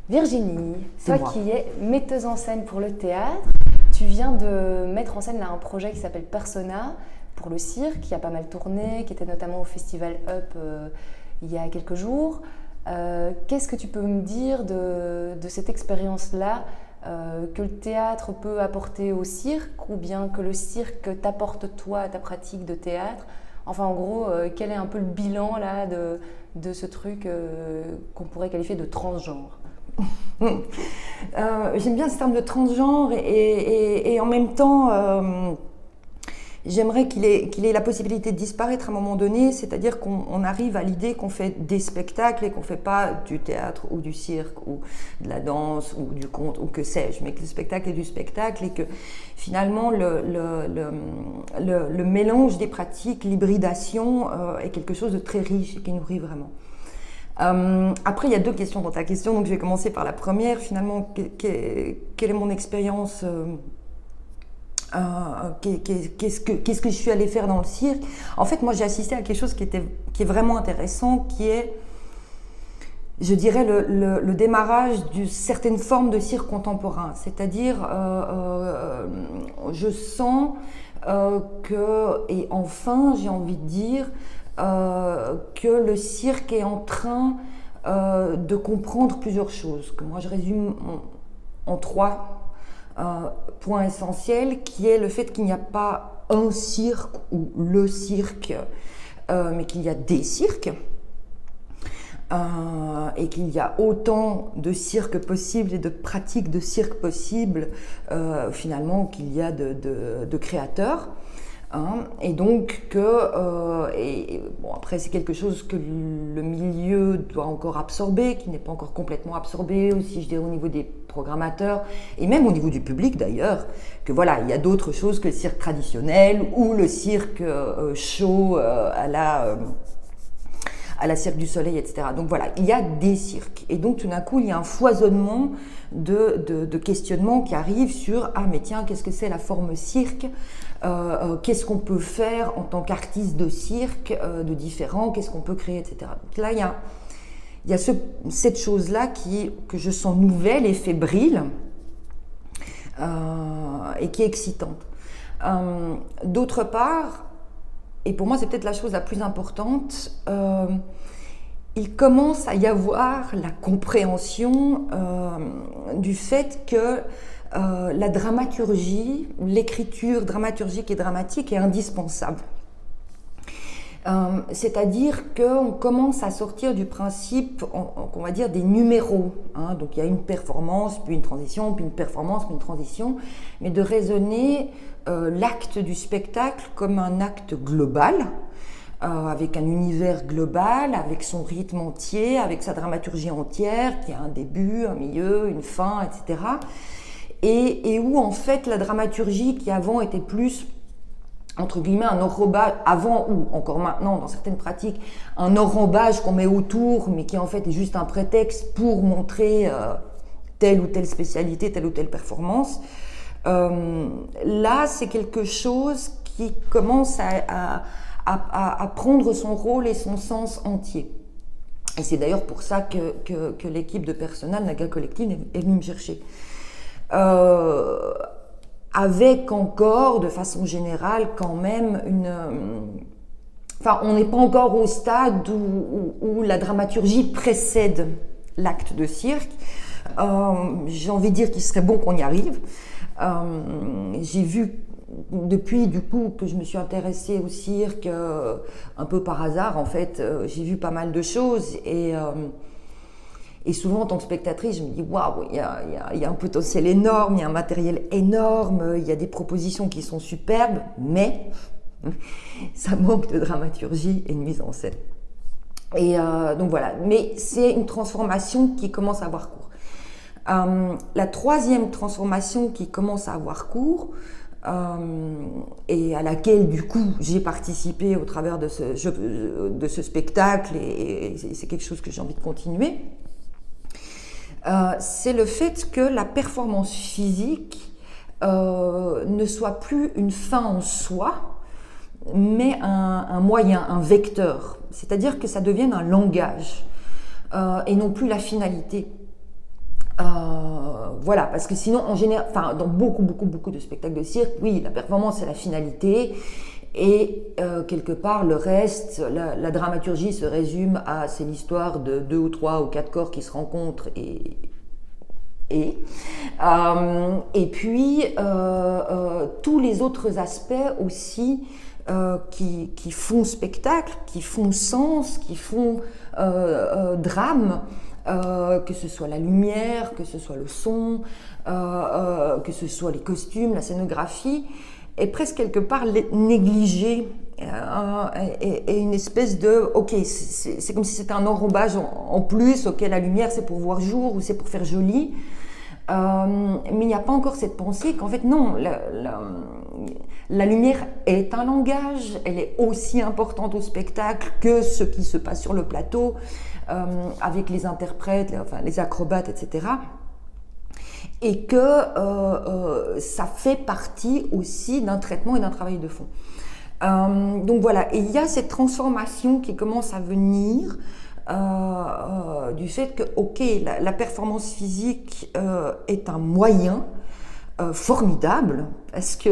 Virginie, C'est toi moi. qui es metteuse en scène pour le théâtre, tu viens de mettre en scène là, un projet qui s'appelle Persona pour le cirque, qui a pas mal tourné, qui était notamment au Festival Up il y a quelques jours. Qu'est-ce que tu peux me dire de cette expérience-là que le théâtre peut apporter au cirque ou bien que le cirque t'apporte toi à ta pratique de théâtre? Enfin, en gros, quel est un peu le bilan là de ce truc qu'on pourrait qualifier de transgenre? J'aime bien ce terme de transgenre et en même temps, j'aimerais qu'il ait la possibilité de disparaître à un moment donné, c'est-à-dire qu'on arrive à l'idée qu'on fait des spectacles et qu'on ne fait pas du théâtre ou du cirque ou de la danse ou du conte ou que sais-je, mais que le spectacle est du spectacle et que finalement le mélange des pratiques, l'hybridation est quelque chose de très riche et qui nourrit vraiment. Après, il y a deux questions dans ta question, donc je vais commencer par la première. Finalement, quelle est mon expérience qu'est-ce que je suis allée faire dans le cirque? En fait, moi, j'ai assisté à quelque chose qui est vraiment intéressant, qui est, je dirais, le démarrage d'une certaine forme de cirque contemporain. C'est-à-dire, je sens et enfin, j'ai envie de dire, que le cirque est en train de comprendre plusieurs choses, que moi je résume en trois point essentiel, qui est le fait qu'il n'y a pas un cirque ou le cirque, mais qu'il y a des cirques, et qu'il y a autant de cirques possibles et de pratiques de cirque possibles, finalement, qu'il y a de créateurs. Et donc bon, après c'est quelque chose que le milieu doit encore absorber, qui n'est pas encore complètement absorbé aussi, je dirais, au niveau des programmateurs et même au niveau du public d'ailleurs, que voilà, il y a d'autres choses que le cirque traditionnel ou le cirque show à la Cirque du Soleil, etc. Donc voilà, il y a des cirques. Et donc tout d'un coup, il y a un foisonnement de questionnements qui arrivent sur « Ah mais tiens, qu'est-ce que c'est la forme cirque ? Qu'est-ce qu'on peut faire en tant qu'artiste de cirque de différent ? Qu'est-ce qu'on peut créer, etc. » Donc là, il y a cette chose-là que je sens nouvelle et fébrile et qui est excitante. D'autre part, et pour moi c'est peut-être la chose la plus importante, il commence à y avoir la compréhension du fait que la dramaturgie, l'écriture dramaturgique et dramatique est indispensable. C'est-à-dire qu'on commence à sortir du principe, on va dire, des numéros. Donc il y a une performance, puis une transition, puis une performance, puis une transition, mais de raisonner l'acte du spectacle comme un acte global, avec un univers global, avec son rythme entier, avec sa dramaturgie entière, qui a un début, un milieu, une fin, etc. Et où en fait la dramaturgie qui avant était plus, entre guillemets, un enrobage, avant ou encore maintenant dans certaines pratiques, un enrobage qu'on met autour, mais qui en fait est juste un prétexte pour montrer telle ou telle spécialité, telle ou telle performance. Là, c'est quelque chose qui commence à prendre son rôle et son sens entier. Et c'est d'ailleurs pour ça que l'équipe de personnel, Naga Collective, est venue me chercher. Avec encore, de façon générale, quand même Enfin, on n'est pas encore au stade où la dramaturgie précède l'acte de cirque. J'ai envie de dire qu'il serait bon qu'on y arrive. J'ai vu, depuis du coup que je me suis intéressée au cirque, un peu par hasard en fait, j'ai vu pas mal de choses et souvent, en tant que spectatrice, je me dis « Waouh, il y a un potentiel énorme, il y a un matériel énorme, il y a des propositions qui sont superbes, mais ça manque de dramaturgie et de mise en scène. » Et donc voilà, mais c'est une transformation qui commence à avoir cours. La troisième transformation qui commence à avoir cours, et à laquelle du coup j'ai participé au travers de ce spectacle, et c'est quelque chose que j'ai envie de continuer, c'est le fait que la performance physique ne soit plus une fin en soi, mais un moyen, un vecteur. C'est-à-dire que ça devienne un langage et non plus la finalité. Voilà, parce que sinon, en général, enfin, dans beaucoup de spectacles de cirque, oui, la performance c'est la finalité, et quelque part le reste, la dramaturgie se résume à c'est l'histoire de 2 ou 3 ou 4 corps qui se rencontrent et puis tous les autres aspects aussi qui font spectacle, qui font sens, qui font drame. Que ce soit la lumière, que ce soit le son, que ce soit les costumes, la scénographie, est presque quelque part négligée et une espèce de ok, c'est comme si c'était un enrobage en plus, ok, la lumière c'est pour voir jour ou c'est pour faire joli, mais il n'y a pas encore cette pensée qu'en fait non, la lumière est un langage, elle est aussi importante au spectacle que ce qui se passe sur le plateau, avec les interprètes, les acrobates, etc. Et que ça fait partie aussi d'un traitement et d'un travail de fond. Donc voilà, et il y a cette transformation qui commence à venir du fait que, ok, la performance physique est un moyen formidable, parce que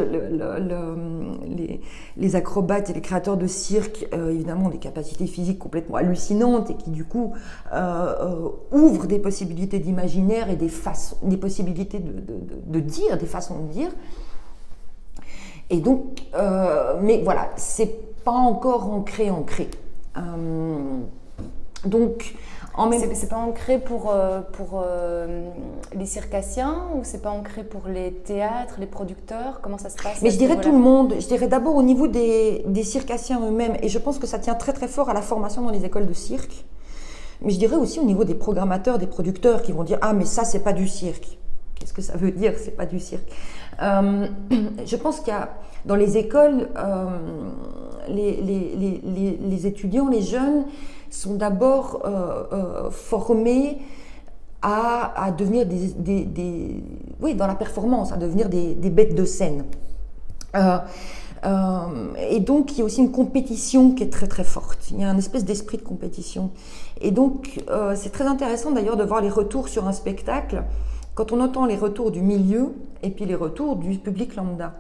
les acrobates et les créateurs de cirque, évidemment, ont des capacités physiques complètement hallucinantes et qui, du coup, ouvrent des possibilités d'imaginaire et des possibilités de dire, des façons de dire. Et donc, mais voilà, c'est pas encore ancré. Donc, c'est pas ancré pour les circassiens ou c'est pas ancré pour les théâtres, les producteurs? Comment ça se passe? Mais je dirais tout le monde. Je dirais d'abord au niveau des circassiens eux-mêmes, et je pense que ça tient très très fort à la formation dans les écoles de cirque. Mais je dirais aussi au niveau des programmateurs, des producteurs qui vont dire ah mais ça c'est pas du cirque. Qu'est-ce que ça veut dire c'est pas du cirque? Je pense qu'il y a dans les écoles les étudiants, les jeunes sont d'abord formés à devenir oui, dans la performance, à devenir des bêtes de scène. Et donc, il y a aussi une compétition qui est très très forte. Il y a une espèce d'esprit de compétition. Et donc, c'est très intéressant d'ailleurs de voir les retours sur un spectacle quand on entend les retours du milieu et puis les retours du public lambda.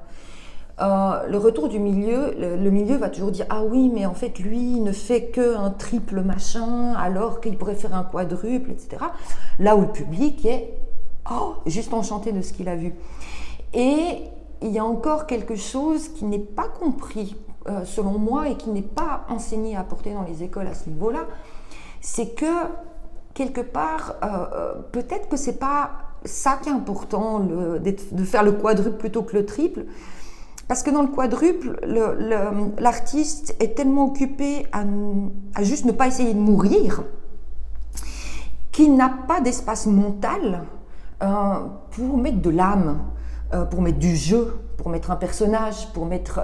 Le retour du milieu, le milieu va toujours dire ah oui mais en fait lui il ne fait qu'un triple machin alors qu'il pourrait faire un quadruple, etc. Là où le public est juste enchanté de ce qu'il a vu. Et il y a encore quelque chose qui n'est pas compris selon moi et qui n'est pas enseigné à apporter dans les écoles à ce niveau-là, c'est que quelque part peut-être que c'est pas ça qui est important de faire le quadruple plutôt que le triple. Parce que dans le quadruple, l'artiste est tellement occupé à juste ne pas essayer de mourir qu'il n'a pas d'espace mental pour mettre de l'âme, pour mettre du jeu, pour mettre un personnage, pour mettre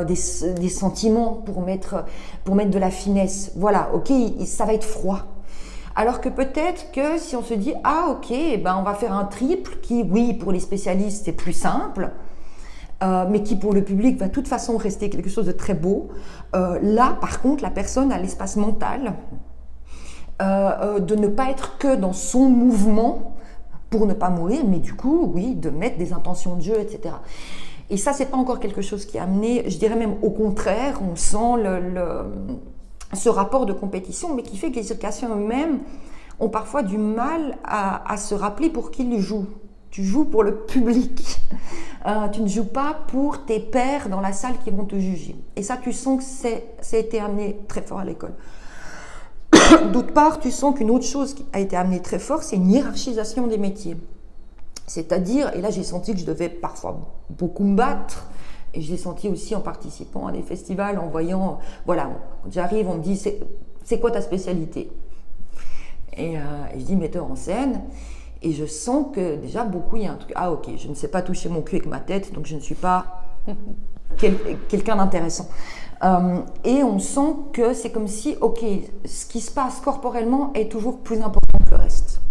des sentiments, pour mettre de la finesse. Voilà, ok, ça va être froid. Alors que peut-être que si on se dit ah ok, on va faire un triple qui, oui, pour les spécialistes c'est plus simple. Mais qui pour le public va de toute façon rester quelque chose de très beau. Là, par contre, la personne a l'espace mental de ne pas être que dans son mouvement pour ne pas mourir, mais du coup, oui, de mettre des intentions de jeu, etc. Et ça, c'est pas encore quelque chose qui est amené, je dirais même au contraire, on sent ce rapport de compétition, mais qui fait que les circassiens eux-mêmes ont parfois du mal à se rappeler pour qui ils jouent. Tu joues pour le public, tu ne joues pas pour tes pairs dans la salle qui vont te juger. Et ça, tu sens que ça a été amené très fort à l'école. D'autre part, tu sens qu'une autre chose qui a été amenée très fort, c'est une hiérarchisation des métiers. C'est-à-dire, et là j'ai senti que je devais parfois beaucoup me battre, et je l'ai senti aussi en participant à des festivals, en voyant, voilà, quand j'arrive, on me dit, c'est quoi ta spécialité? Et je dis metteur en scène. Et je sens que déjà beaucoup, il y a un truc, ah ok, je ne sais pas toucher mon cul avec ma tête, donc je ne suis pas quelqu'un d'intéressant. Et on sent que c'est comme si, ok, ce qui se passe corporellement est toujours plus important que le reste.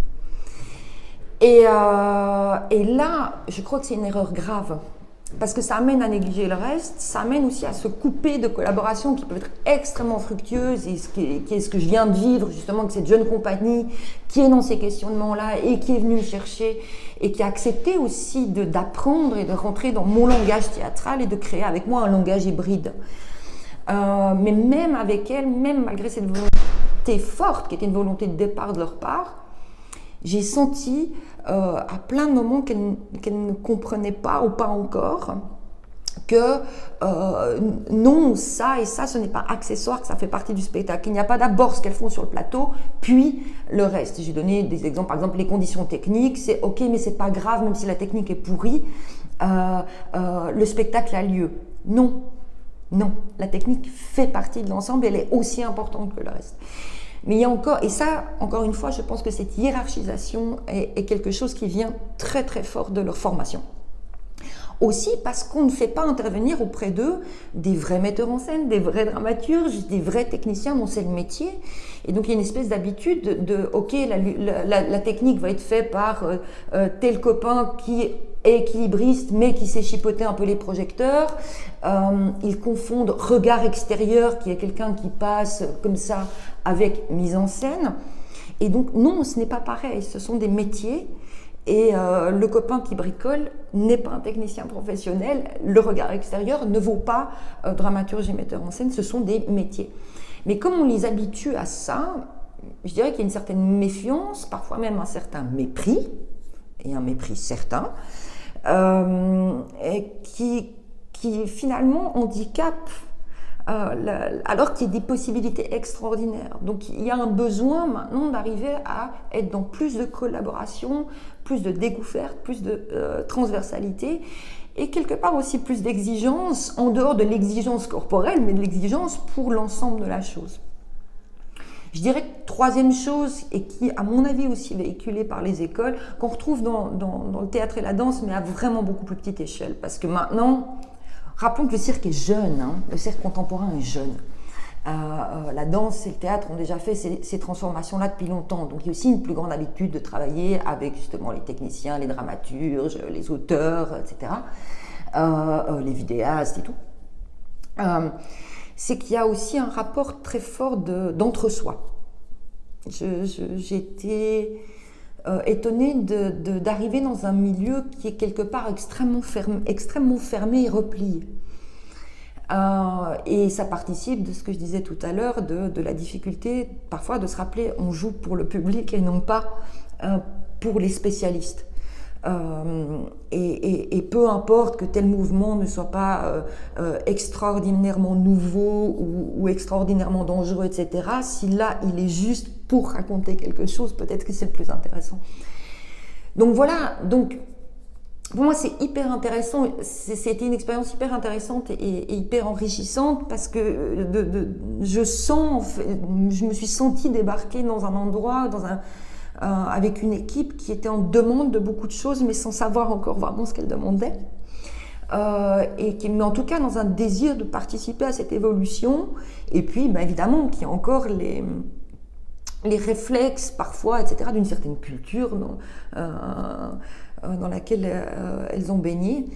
Et là, je crois que c'est une erreur grave parce que ça amène à négliger le reste, ça amène aussi à se couper de collaborations qui peuvent être extrêmement fructueuses, et qui est ce que je viens de vivre justement avec cette jeune compagnie qui est dans ces questionnements-là et qui est venue me chercher et qui a accepté aussi d'apprendre et de rentrer dans mon langage théâtral et de créer avec moi un langage hybride. Mais même avec elle, même malgré cette volonté forte qui était une volonté de départ de leur part, j'ai senti à plein de moments qu'elle ne comprenait pas ou pas encore que non, ça et ça, ce n'est pas accessoire, que ça fait partie du spectacle. Il n'y a pas d'abord ce qu'elles font sur le plateau, puis le reste. J'ai donné des exemples, par exemple les conditions techniques, c'est ok, mais c'est pas grave, même si la technique est pourrie, le spectacle a lieu. Non, non, la technique fait partie de l'ensemble, elle est aussi importante que le reste. Mais il y a encore, et ça, encore une fois, je pense que cette hiérarchisation est quelque chose qui vient très très fort de leur formation. Aussi parce qu'on ne fait pas intervenir auprès d'eux des vrais metteurs en scène, des vrais dramaturges, des vrais techniciens dont c'est le métier. Et donc il y a une espèce d'habitude ok, la technique va être faite par tel copain qui est équilibriste mais qui sait chipoter un peu les projecteurs. Ils confondent regard extérieur, qui est quelqu'un qui passe comme ça, avec mise en scène. Et donc non, ce n'est pas pareil, ce sont des métiers. Et le copain qui bricole n'est pas un technicien professionnel. Le regard extérieur ne vaut pas dramaturge et metteur en scène, ce sont des métiers. Mais comme on les habitue à ça, je dirais qu'il y a une certaine méfiance, parfois même un certain mépris, et un mépris certain, et qui finalement handicapent alors qu'il y a des possibilités extraordinaires. Donc il y a un besoin maintenant d'arriver à être dans plus de collaboration, plus de découverte, plus de transversalité, et quelque part aussi plus d'exigence, en dehors de l'exigence corporelle, mais de l'exigence pour l'ensemble de la chose. Je dirais que troisième chose, et qui à mon avis aussi véhiculée par les écoles, qu'on retrouve dans le théâtre et la danse, mais à vraiment beaucoup plus petite échelle, parce que maintenant, rappelons que le cirque est jeune, hein, le cirque contemporain est jeune. La danse et le théâtre ont déjà fait ces transformations-là depuis longtemps. Donc il y a aussi une plus grande habitude de travailler avec justement les techniciens, les dramaturges, les auteurs, etc. Les vidéastes et tout. C'est qu'il y a aussi un rapport très fort d'entre-soi. J'étais étonnée d'arriver dans un milieu qui est quelque part extrêmement fermé et replié. Et ça participe de ce que je disais tout à l'heure, de la difficulté parfois de se rappeler on joue pour le public et non pas pour les spécialistes. Et peu importe que tel mouvement ne soit pas extraordinairement nouveau ou extraordinairement dangereux, etc. Si là il est juste pour raconter quelque chose, peut-être que c'est le plus intéressant. Donc voilà, donc pour moi c'est hyper intéressant, c'était une expérience hyper intéressante et hyper enrichissante parce que je me suis sentie débarquer dans un endroit, avec une équipe qui était en demande de beaucoup de choses, mais sans savoir encore vraiment ce qu'elle demandait. Mais en tout cas dans un désir de participer à cette évolution. Et puis, évidemment, qu'il y a encore les réflexes parfois, etc., d'une certaine culture dans laquelle elles ont baigné.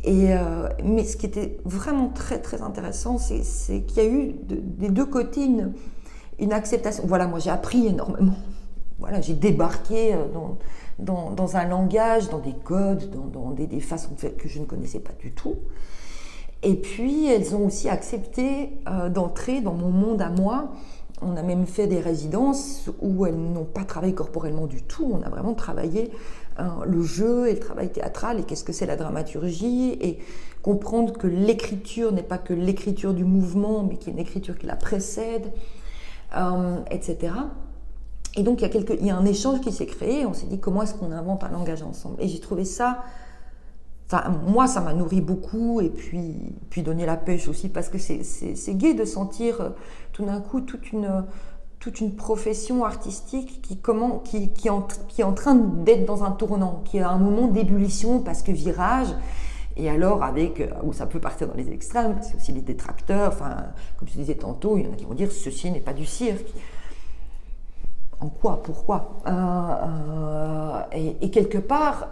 Mais ce qui était vraiment très, très intéressant, c'est qu'il y a eu des deux côtés une acceptation. Voilà, moi j'ai appris énormément. Voilà, j'ai débarqué dans un langage, dans des codes, dans des façons de faire que je ne connaissais pas du tout. Et puis, elles ont aussi accepté d'entrer dans mon monde à moi. On a même fait des résidences où elles n'ont pas travaillé corporellement du tout. On a vraiment travaillé le jeu et le travail théâtral et qu'est-ce que c'est la dramaturgie et comprendre que l'écriture n'est pas que l'écriture du mouvement, mais qu'il y a une écriture qui la précède, etc. Et donc, il y a un échange qui s'est créé. On s'est dit, comment est-ce qu'on invente un langage ensemble? Et j'ai trouvé ça... moi, ça m'a nourri beaucoup et puis donné la pêche aussi parce que c'est gai de sentir tout d'un coup toute une profession artistique qui est en train d'être dans un tournant, qui est à un moment d'ébullition parce que virage. Et alors, où ça peut partir dans les extrêmes, c'est aussi les détracteurs. Comme je disais tantôt, il y en a qui vont dire ceci n'est pas du cirque. En quoi? Pourquoi? Et quelque part,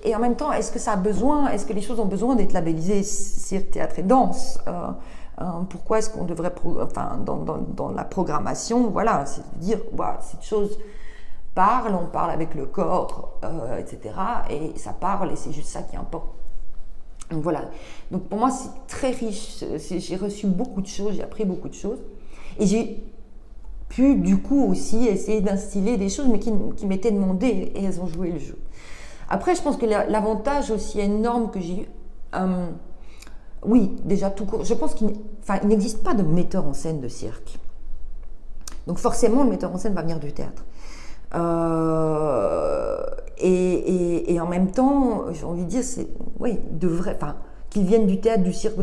et en même temps, est-ce que les choses ont besoin d'être labellisées cirque, théâtre et danse? Pourquoi est-ce qu'on devrait, dans la programmation, voilà, c'est de dire, voilà, cette chose on parle avec le corps, etc. Et ça parle, et c'est juste ça qui importe. Donc voilà. Donc pour moi, c'est très riche. J'ai reçu beaucoup de choses, j'ai appris beaucoup de choses, et j'ai pu du coup aussi essayer d'instiller des choses, mais qui m'étaient demandées, et elles ont joué le jeu. Après, je pense que l'avantage aussi énorme que j'ai eu, oui, déjà tout court, je pense qu'il n'existe pas de metteur en scène de cirque. Donc forcément, le metteur en scène va venir du théâtre. Et en même temps, j'ai envie de dire, qu'ils viennent du théâtre, du cirque,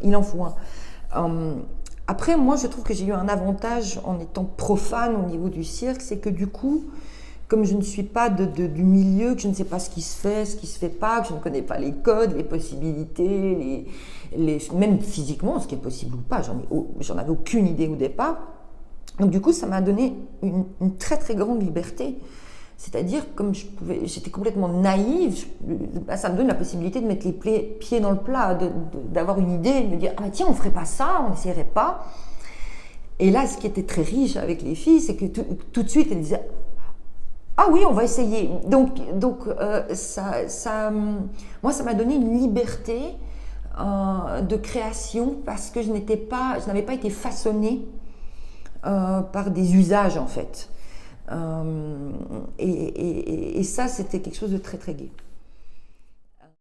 il en faut un. Après, moi, je trouve que j'ai eu un avantage en étant profane au niveau du cirque, c'est que du coup, comme je ne suis pas du milieu, que je ne sais pas ce qui se fait, ce qui se fait pas, que je ne connais pas les codes, les possibilités, même physiquement, ce qui est possible ou pas, j'en avais aucune idée au départ. Donc du coup, ça m'a donné une très très grande liberté. C'est-à-dire, comme j'étais complètement naïve, ça me donne la possibilité de mettre les pieds dans le plat, d'avoir une idée, de me dire, ah bah tiens, on ne ferait pas ça, on n'essaierait pas. Et là, ce qui était très riche avec les filles, c'est que tout de suite, elles disaient, ah oui, on va essayer. Donc moi, ça m'a donné une liberté de création parce que je n'avais pas été façonnée par des usages en fait. Et ça, c'était quelque chose de très très gai.